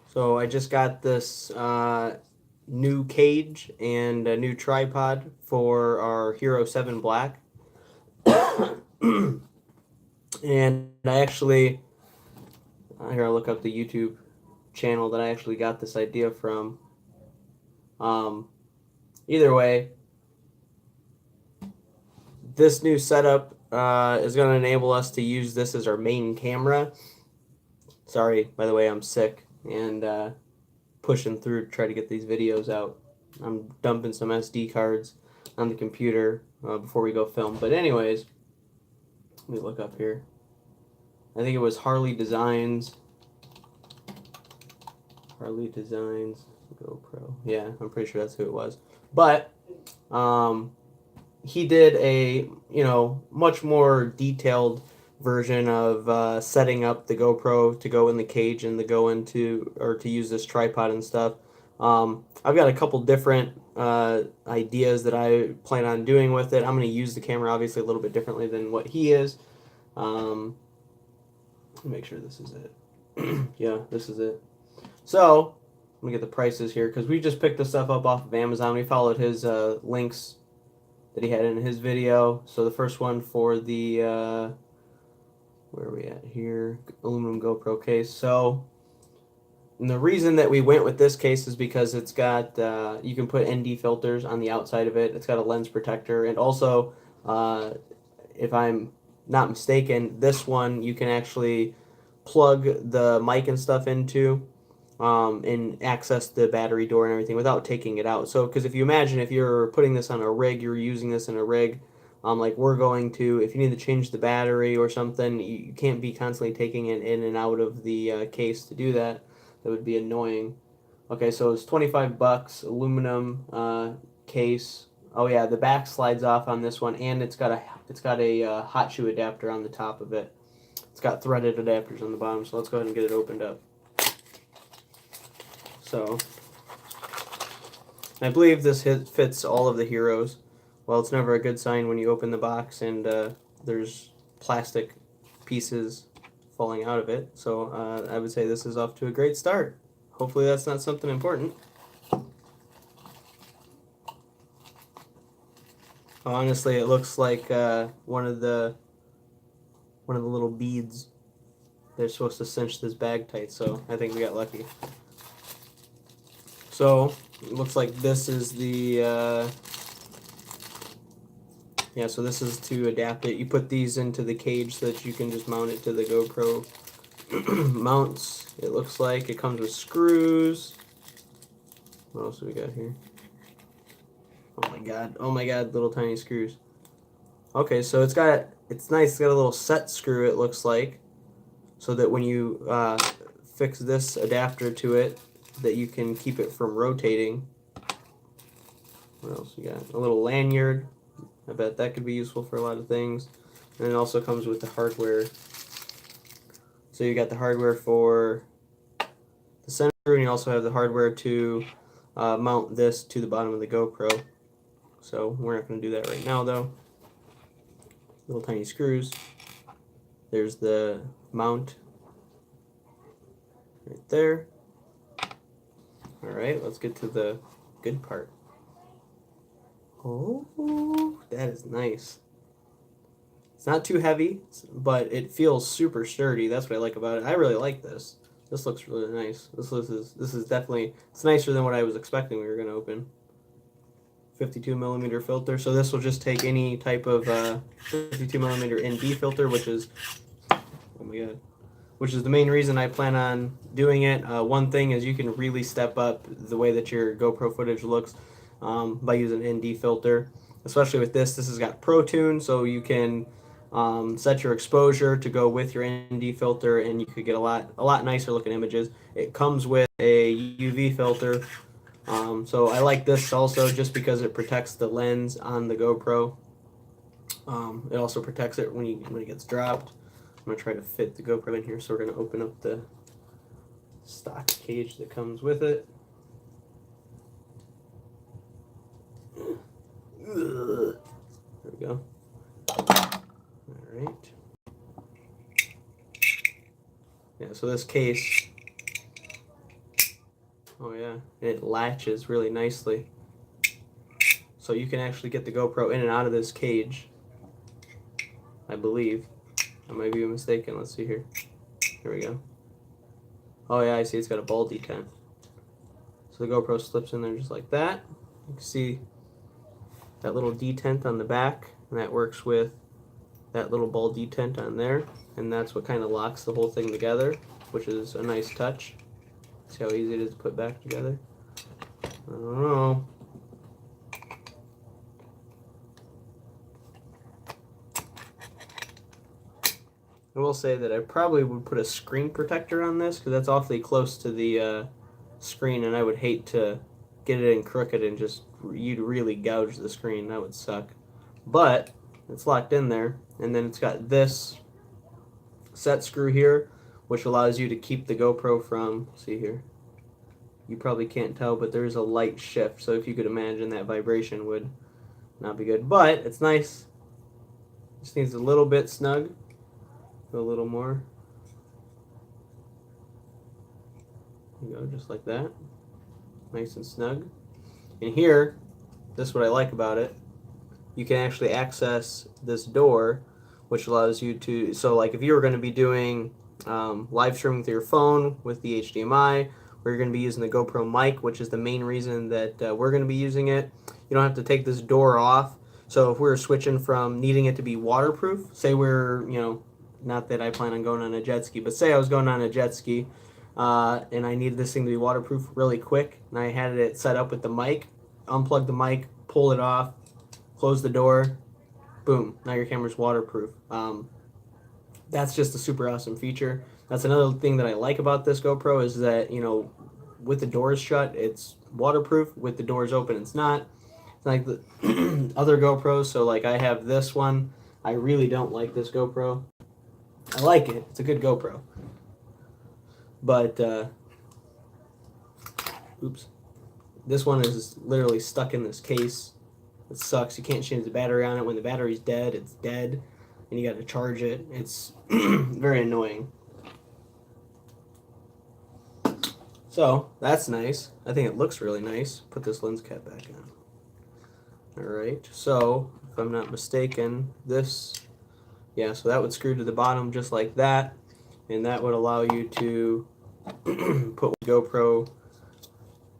So I just got this new cage and a new tripod for our Hero 7 Black. And I actually, here I'll look up the YouTube channel that I actually got this idea from. Um, Either way, this new setup is going to enable us to use this as our main camera. Sorry, by the way, I'm sick and pushing through to try to get these videos out. I'm dumping some SD cards on the computer before we go film. But anyways, let me look up here. I think it was Harley Designs. Harley Designs GoPro. Yeah, I'm pretty sure that's who it was. But he did a much more detailed version of setting up the GoPro to go in the cage and to go into or to use this tripod and stuff. I've got a couple different ideas that I plan on doing with it. I'm going to use the camera obviously a little bit differently than what he is. Make sure this is it. Yeah, this is it. So let me get the prices here because we just picked this stuff up off of Amazon. We followed his links that he had in his video. So the first one for the where are we at here? Aluminum GoPro case. So and the reason that we went with this case is because it's got you can put ND filters on the outside of it. It's got a lens protector, and also if I'm not mistaken, this one you can actually plug the mic and stuff into and access the battery door and everything without taking it out. So, because if you imagine if you're putting this on a rig, you're using this in a rig, like we're going to, if you need to change the battery or something, you can't be constantly taking it in and out of the case to do that. That would be annoying. Okay, so it's 25 bucks, aluminum case. Oh yeah, the back slides off on this one, and it's got a hot shoe adapter on the top of it. It's got threaded adapters on the bottom. So let's go ahead and get it opened up. So I believe this fits all of the heroes. Well, it's never a good sign when you open the box and there's plastic pieces falling out of it. So I would say this is off to a great start. Hopefully that's not something important. Honestly, it looks like one of the little beads. They're supposed to cinch this bag tight, so I think we got lucky. So it looks like this is the yeah, so this is to adapt it. You put these into the cage so that you can just mount it to the GoPro mounts. It looks like it comes with screws. What else do we got here? Oh my god, little tiny screws. Okay, so it's nice. It's got a little set screw, it looks like, so that when you fix this adapter to it, that you can keep it from rotating. What else we got? A little lanyard. I bet that could be useful for a lot of things. And it also comes with the hardware. So you got the hardware for the center, and you also have the hardware to mount this to the bottom of the GoPro. So we're not going to do that right now, though. Little tiny screws. There's the mount right there. Alright, let's get to the good part. Oh, that is nice. It's not too heavy, but it feels super sturdy. That's what I like about it. I really like this. This looks really nice. This is definitely, it's nicer than what I was expecting we were going to open. 52mm filter. So this will just take any type of 52mm ND filter, which is, oh my god, which is the main reason I plan on doing it. One thing is you can really step up the way that your GoPro footage looks by using ND filter. Especially with this has got Pro Tune, so you can set your exposure to go with your ND filter, and you could get a lot nicer looking images. It comes with a UV filter, so I like this also just because it protects the lens on the GoPro. It also protects it when it gets dropped. I'm going to try to fit the GoPro in here, so we're going to open up the stock cage that comes with it. There we go. Alright. Yeah, so this case, oh yeah, it latches really nicely. So you can actually get the GoPro in and out of this cage, I believe. I might be mistaken. Let's see here. Here we go. Oh yeah, I see it's got a ball detent. So the GoPro slips in there just like that. You can see that little detent on the back, and that works with that little ball detent on there, and that's what kind of locks the whole thing together, which is a nice touch. See how easy it is to put back together? I don't know. I will say that I probably would put a screen protector on this because that's awfully close to the screen, and I would hate to get it in crooked and just you'd really gouge the screen. That would suck. But it's locked in there, and then it's got this set screw here, which allows you to keep the GoPro from, see here, you probably can't tell, but there's a light shift, so if you could imagine, that vibration would not be good. But it's nice. Just needs a little bit snug. A little more. There you go, just like that. Nice and snug. And here, this is what I like about it. You can actually access this door, which allows you to, so like if you were going to be doing live streaming through your phone with the HDMI, or you're going to be using the GoPro mic, which is the main reason that we're going to be using it, you don't have to take this door off. So if we're switching from needing it to be waterproof, say we're, you know, not that I plan on going on a jet ski, but say I was going on a jet ski and I needed this thing to be waterproof really quick, and I had it set up with the mic, unplug the mic, pull it off, close the door, boom, now your camera's waterproof. That's just a super awesome feature. That's another thing that I like about this GoPro is that, you know, with the doors shut, it's waterproof. With the doors open, it's not. It's like the other GoPros. So like I have this one. I really don't like this GoPro. I like it. It's a good GoPro. But, oops. This one is literally stuck in this case. It sucks. You can't change the battery on it. When the battery's dead, it's dead. And you got to charge it. It's very annoying. So, that's nice. I think it looks really nice. Put this lens cap back on. Alright, so, if I'm not mistaken, this, yeah, so that would screw to the bottom just like that. And that would allow you to put GoPro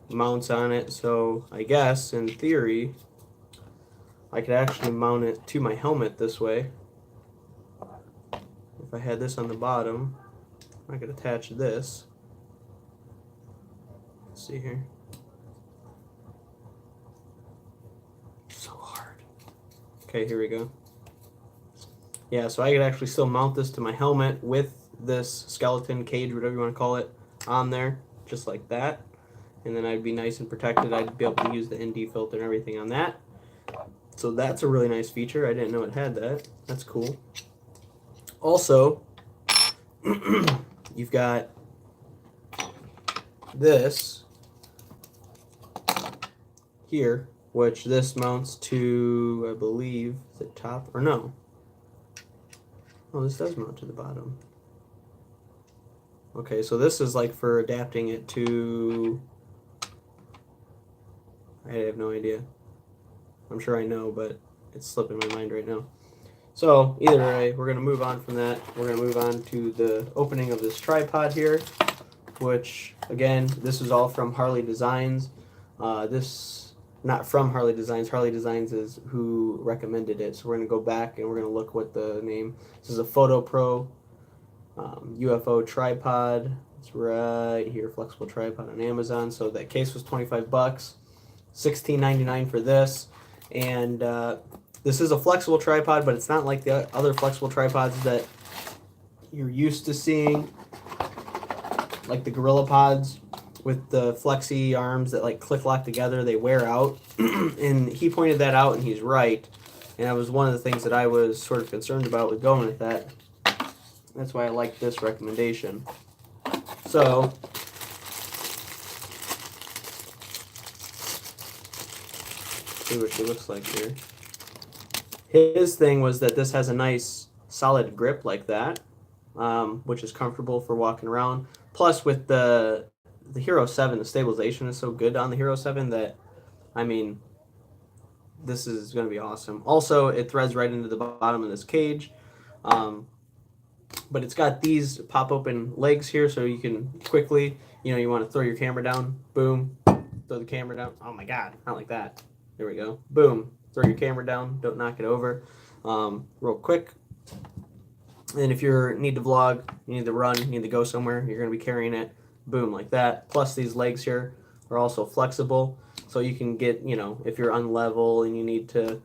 mounts on it. So, I guess, in theory, I could actually mount it to my helmet this way. If I had this on the bottom, I could attach this. Let's see here. So hard. Okay, here we go. Yeah, so I could actually still mount this to my helmet with this skeleton cage, whatever you want to call it, on there, just like that. And then I'd be nice and protected. I'd be able to use the ND filter and everything on that. So that's a really nice feature. I didn't know it had that. That's cool. Also, you've got this here, which this mounts to, I believe, the top, or no. Oh, this does mount to the bottom. Okay, so this is like for adapting it to, I have no idea. I'm sure I know, but it's slipping my mind right now. So, either way, we're going to move on from that. We're going to move on to the opening of this tripod here, which, again, this is all from Harley Designs. This, not from Harley Designs. Harley Designs is who recommended it. So we're going to go back and we're going to look what the name. This is a FotoPro UFO tripod. It's right here, flexible tripod on Amazon. So that case was $25, $16.99 for this. And this is a flexible tripod, but it's not like the other flexible tripods that you're used to seeing, like the Gorilla Pods with the flexi arms that like click lock together. They wear out. And he pointed that out, and he's right. And that was one of the things that I was sort of concerned about with going with that. That's why I like this recommendation. So, see what she looks like here. His thing was that this has a nice solid grip like that. which is comfortable for walking around. Plus, with the Hero 7, the stabilization is so good on the Hero 7 that, I mean, this is going to be awesome. Also, it threads right into the bottom of this cage. But it's got these pop open legs here, so you can quickly, you want to throw your camera down, boom, throw the camera down. Oh my God, not like that. There we go. Boom, throw your camera down, don't knock it over. Real quick. And if you need to vlog, you need to run, you need to go somewhere, you're going to be carrying it, boom, like that. Plus, these legs here are also flexible, so you can get, if you're unlevel and you need to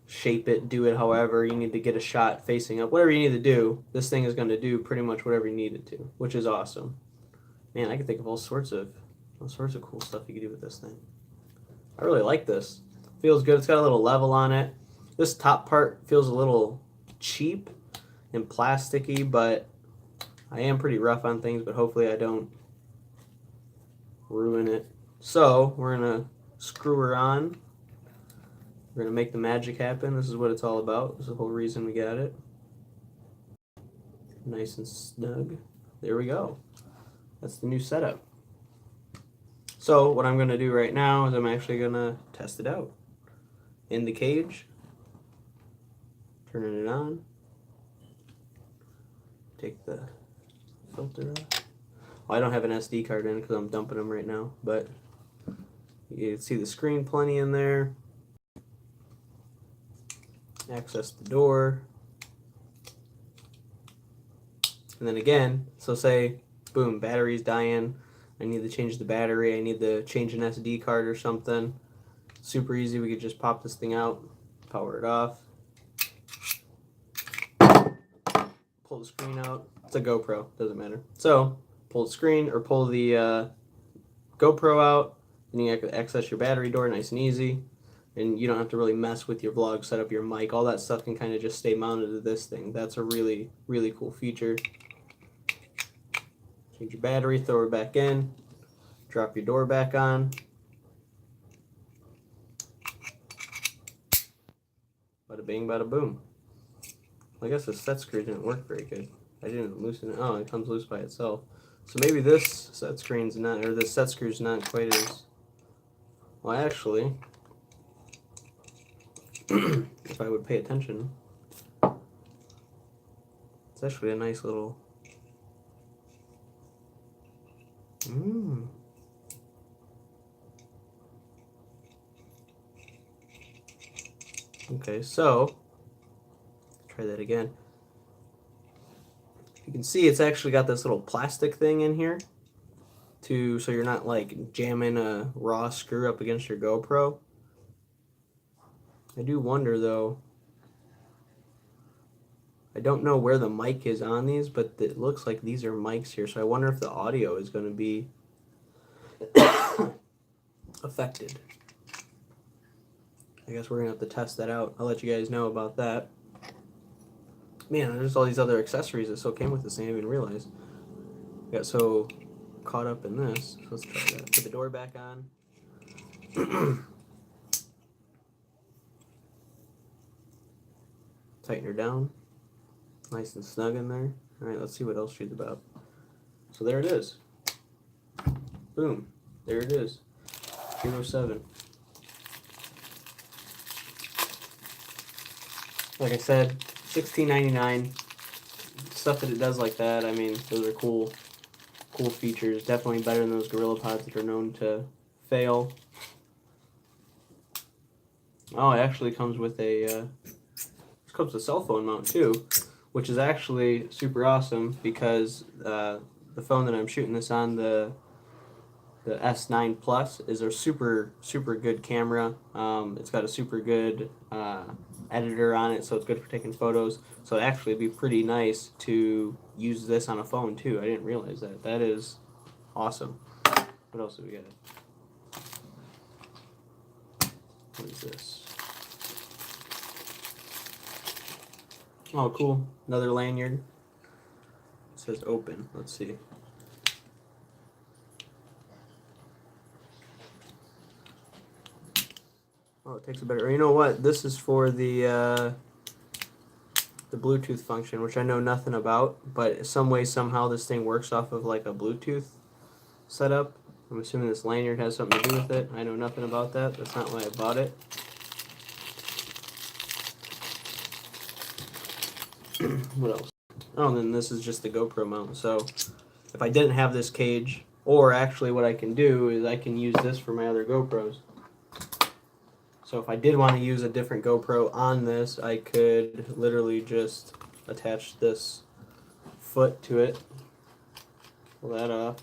shape it, do it however, you need to get a shot facing up, whatever you need to do, this thing is going to do pretty much whatever you need it to, which is awesome. Man, I can think of all sorts of cool stuff you can do with this thing. I really like this. Feels good. It's got a little level on it. This top part feels a little cheap and plasticky, but I am pretty rough on things, but hopefully I don't ruin it. So we're gonna screw her on. We're gonna make the magic happen. This is what it's all about. This is the whole reason we got it. Nice and snug. There we go. That's the new setup. So what I'm gonna do right now is I'm actually gonna test it out in the cage. Turning it on. Take the filter off. Well, I don't have an SD card in because I'm dumping them right now, but you can see the screen plenty in there. Access the door. And then again, so say, boom, battery's dying. I need to change the battery. I need to change an SD card or something. Super easy. We could just pop this thing out, power it off. Pull the screen out. It's a GoPro, doesn't matter. So, pull the screen or pull the GoPro out, and you can access your battery door nice and easy. And you don't have to really mess with your vlog, set up your mic. All that stuff can kind of just stay mounted to this thing. That's a really, really cool feature. Change your battery, throw it back in, drop your door back on. Bada bing, bada boom. I guess the set screw didn't work very good. I didn't loosen it. Oh, it comes loose by itself. So maybe this set screen's not, or this set screw's not quite as, well actually, if I would pay attention, it's actually a nice little, Okay, so, try that again. You can see it's actually got this little plastic thing in here so you're not like jamming a raw screw up against your GoPro. I do wonder though, I don't know where the mic is on these, but it looks like these are mics here, so I wonder if the audio is going to be affected. I guess we're going to have to test that out. I'll let you guys know about that. Man, there's all these other accessories that so came with this thing I didn't even realize. I got so caught up in this. So let's try that. Put the door back on. Tighten her down. Nice and snug in there. Alright, let's see what else she's about. So there it is. Boom. There it is. Hero 7. Like I said, $16.99. Stuff that it does like that, I mean, those are cool features. Definitely better than those GorillaPods that are known to fail. Oh, it actually comes with a cell phone mount too, which is actually super awesome because the phone that I'm shooting this on, the S9 Plus, is a super good camera. It's got a super good editor on it, so it's good for taking photos. So it'd actually be pretty nice to use this on a phone too. I didn't realize that. That is awesome. What else do we got? What is this? Oh, cool. Another lanyard. It says open. Let's see. Oh, it takes a better. You know what? This is for the the Bluetooth function, which I know nothing about, but some way, somehow this thing works off of like a Bluetooth setup. I'm assuming this lanyard has something to do with it. I know nothing about that. That's not why I bought it. What else? Oh, and then this is just the GoPro mount. So if I didn't have this cage, or actually what I can do is I can use this for my other GoPros. So if I did want to use a different GoPro on this, I could literally just attach this foot to it. Pull that off.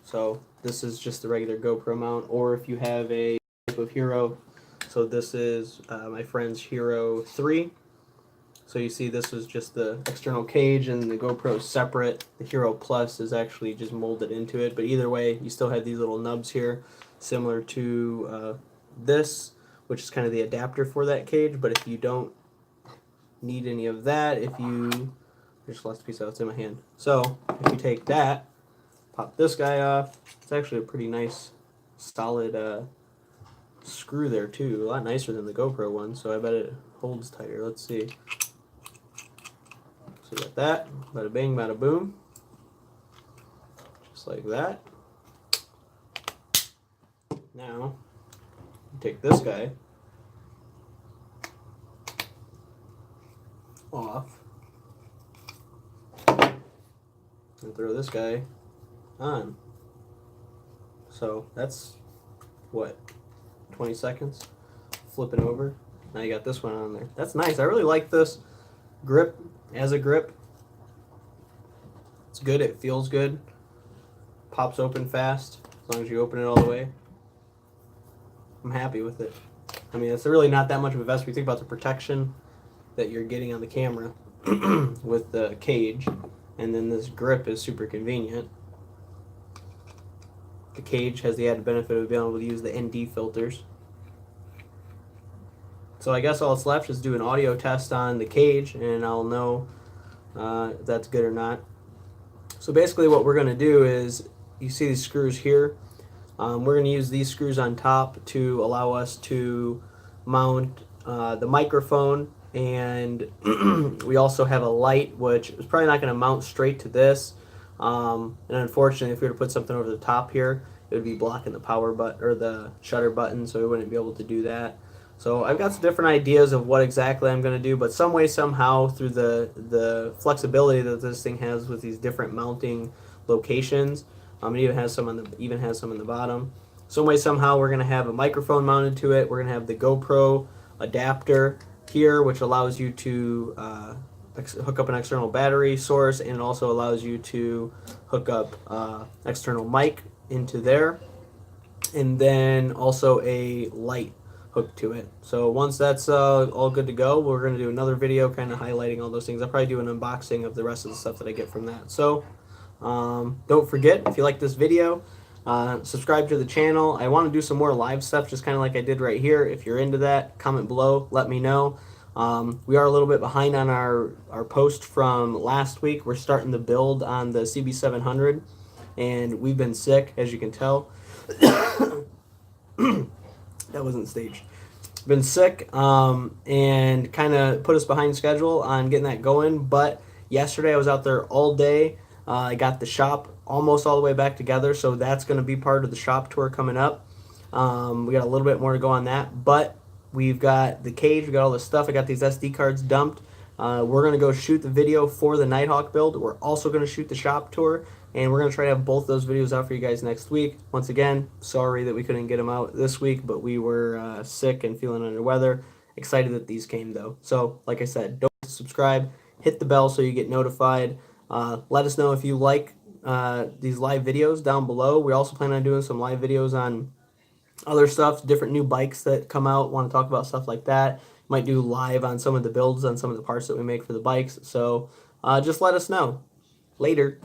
So this is just the regular GoPro mount, or if you have a type of Hero. So this is my friend's Hero 3. So you see this is just the external cage and the GoPro is separate. The Hero Plus is actually just molded into it. But either way, you still have these little nubs here, similar to this, which is kind of the adapter for that cage. But if you don't need any of that, if you... I just lost a piece out, it's in my hand. So if you take that, pop this guy off, it's actually a pretty nice, solid screw there too. A lot nicer than the GoPro one, so I bet it holds tighter. Let's see. So we got that, bada bing, bada boom, just like that. Now, take this guy off and throw this guy on. So that's what, 20 seconds? Flipping over. Now you got this one on there. That's nice. I really like this grip as a grip. It's good. It feels good. Pops open fast as long as you open it all the way. I'm happy with it. I mean, it's really not that much of a vest. When you think about the protection that you're getting on the camera with the cage, and then this grip is super convenient. The cage has the added benefit of being able to use the ND filters. So I guess all that's left is do an audio test on the cage, and I'll know if that's good or not. So basically what we're going to do is, you see these screws here. We're going to use these screws on top to allow us to mount the microphone, and we also have a light, which is probably not going to mount straight to this. And unfortunately, if we were to put something over the top here, it would be blocking the power button or the shutter button, so we wouldn't be able to do that. So I've got some different ideas of what exactly I'm going to do, but some way, somehow, through the flexibility that this thing has with these different mounting locations, it even has some on the bottom. Some way, somehow, we're going to have a microphone mounted to it. We're going to have the GoPro adapter here, which allows you to hook up an external battery source, and it also allows you to hook up external mic into there, and then also a light hooked to it. So once that's all good to go, we're going to do another video kind of highlighting all those things. I'll probably do an unboxing of the rest of the stuff that I get from that. So don't forget, if you like this video, subscribe to the channel. I want to do some more live stuff, just kind of like I did right here. If you're into that, comment below, let me know. We are a little bit behind on our post from last week. We're starting the build on the CB700, and we've been sick, as you can tell. That wasn't staged. Been sick, and kind of put us behind schedule on getting that going. But yesterday I was out there all day. I got the shop almost all the way back together, so that's going to be part of the shop tour coming up. We got a little bit more to go on that, but we've got the cage, we got all this stuff. I got these SD cards dumped. We're going to go shoot the video for the Nighthawk build. We're also going to shoot the shop tour, and we're going to try to have both those videos out for you guys next week. Once again, sorry that we couldn't get them out this week, but we were sick and feeling under weather. Excited that these came, though. So, like I said, don't forget to subscribe. Hit the bell so you get notified. Let us know if you like these live videos down below. We also plan on doing some live videos on other stuff, different new bikes that come out. Want to talk about stuff like that. Might do live on some of the builds on some of the parts that we make for the bikes. So just let us know. Later.